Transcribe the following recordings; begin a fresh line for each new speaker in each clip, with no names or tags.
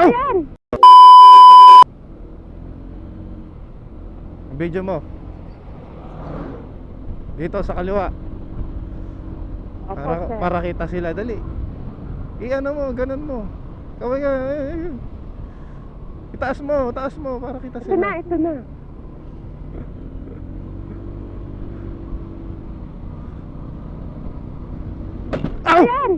Ayan!
Video mo. Dito sa kaliwa.
Opo,
Para,
sir.
para kita sila, dali. I-ano mo, ganun mo. Kaway ka. Itaas mo para kita
Ito na,
sila.
ito na.
Ow!
Ayan!
Ow!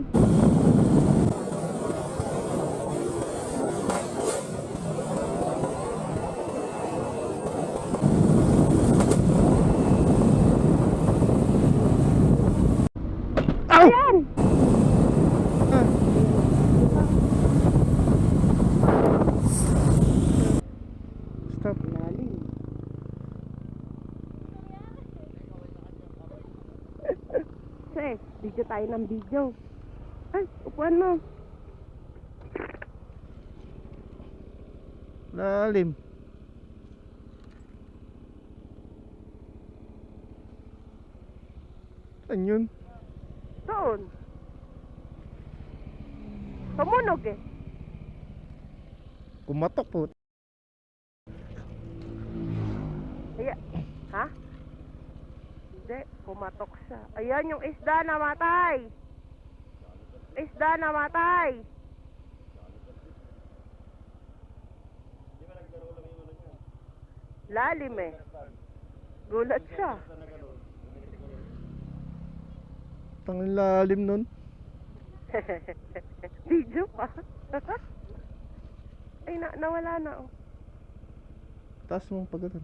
Ayan!
Ah. Stop.
Lalim. Sir, video tayo ng video. Ay, upuan mo.
Lalim. Saan yun?
Doon. Tumunog eh.
Kumatok po.
Ayan. Ha? Hindi, pumatok siya. Ayan yung isda namatay. Isda namatay. Lalim eh. Gulat siya.
Tang lalim nun.
Video pa. Ay, nawala na oh.
Taas mo pag ganun.